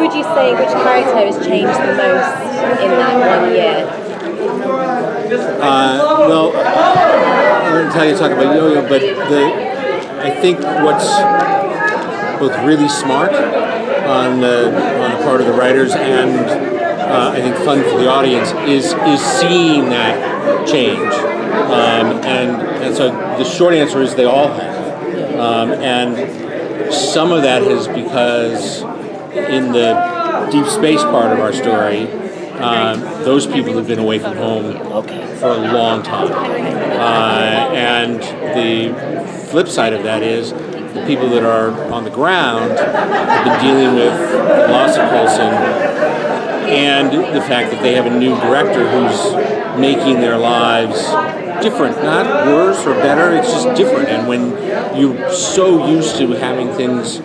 would you say which character has changed the most in that 1 year? Well, I'm going to tell you talk about Yo-Yo, but I think what's both really smart on the part of the writers and I think fun for the audience is seeing that change. And so the short answer is they all have. And some of that is because in the deep space part of our story, those people have been away from home for a long time. And the flip side of that is the people that are on the ground have been dealing with the loss of Coulson and the fact that they have a new director who's making their lives different, not worse or better, it's just different. And when you're so used to having things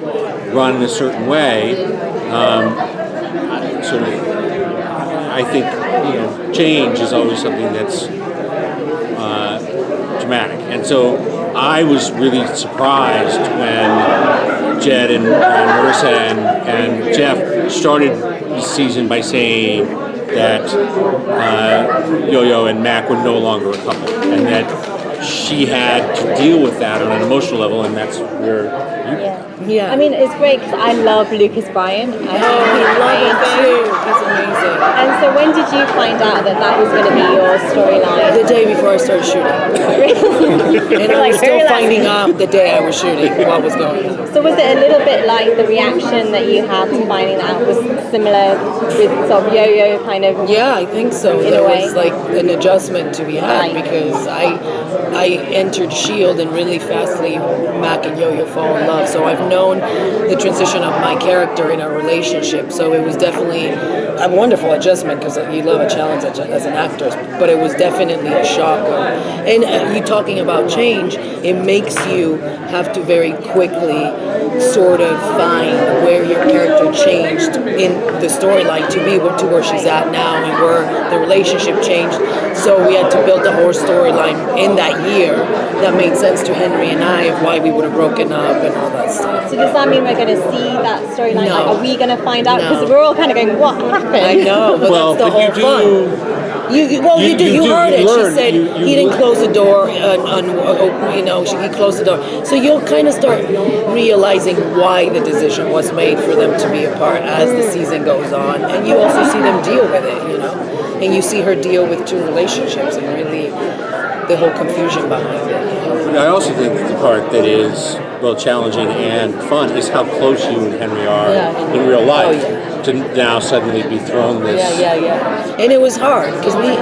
run in a certain way, I think change is always something that's dramatic. And so I was really surprised when Jed and Marissa and Jeff started the season by saying that Yo-Yo and Mac were no longer a couple, and that she had to deal with that on an emotional level, and that's where Yeah. I mean, it's great because I love Lucas Bryan. I love him too. He's amazing. And so when did you find out that was going to be your storyline? The day before I started shooting. Really? And I was still finding out the day I was shooting what was going on. So was it a little bit like the reaction that you had to finding that out was similar with sort of Yo-Yo kind of? Yeah, I think so. There was like an adjustment to be had because I entered S.H.I.E.L.D. and really fastly Mac and Yo-Yo fall in love. So I've known the transition of my character in our relationship. So it was definitely a wonderful adjustment because you love a challenge as an actress. But it was definitely a shock. And you talking about change, it makes you have to very quickly sort of find where your character changed in the storyline to be to where she's at now and where the relationship changed. So we had to build the whole storyline in that year that made sense to Henry and I of why we would have broken up and all that stuff. So does that mean we're going to see that storyline? No. Like, are we going to find out? Because No. we're all kind of going, what happened? I know, but that's the whole fun. You heard it. She said he didn't close the door. He closed the door. So you'll kind of start realizing why the decision was made for them to be apart as the season goes on, and you also see them deal with it. And you see her deal with two relationships and really the whole confusion behind it. I also think the part that is both challenging and fun is how close you and Henry are in real life. To now suddenly be thrown this. Yeah. And it was hard because we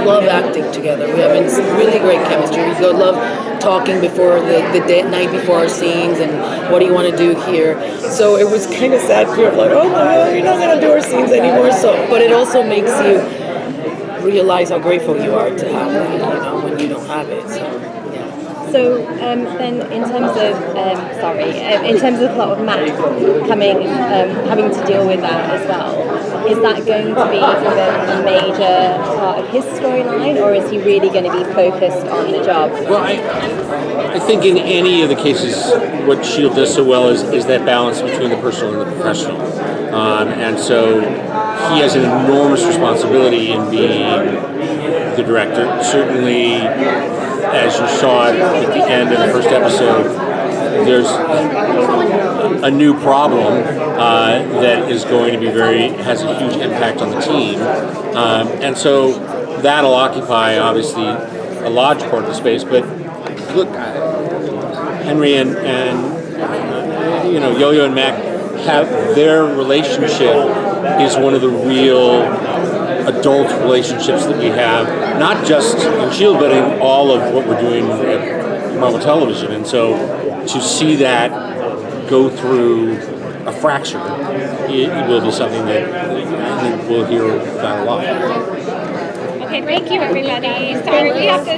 love acting together. We have really great chemistry. We love talking before the night before our scenes and what do you want to do here. So it was kind of sad. We were like, oh my God, you're not going to do our scenes anymore. So, but it also makes you realize how grateful you are to have it, when you don't have it. So then, in terms of the plot of Matt having to deal with that as well, is that going to be sort of a major part of his storyline, or is he really going to be focused on the job? Well, I think in any of the cases, what S.H.I.E.L.D. does so well is that balance between the personal and the professional, and so he has an enormous responsibility in being the director. Certainly, as you saw it at the end of the first episode, there's a new problem that is going to be has a huge impact on the team. And so that'll occupy, obviously, a large part of the space. But look, Henry and Yo-Yo and Mac have their relationship is one of the real adult relationships that we have, not just in S.H.I.E.L.D., but in all of what we're doing at Marvel Television. And so to see that go through a fracture, it will be something that I think we'll hear about a lot. Okay, thank you, everybody. Sorry, we have to...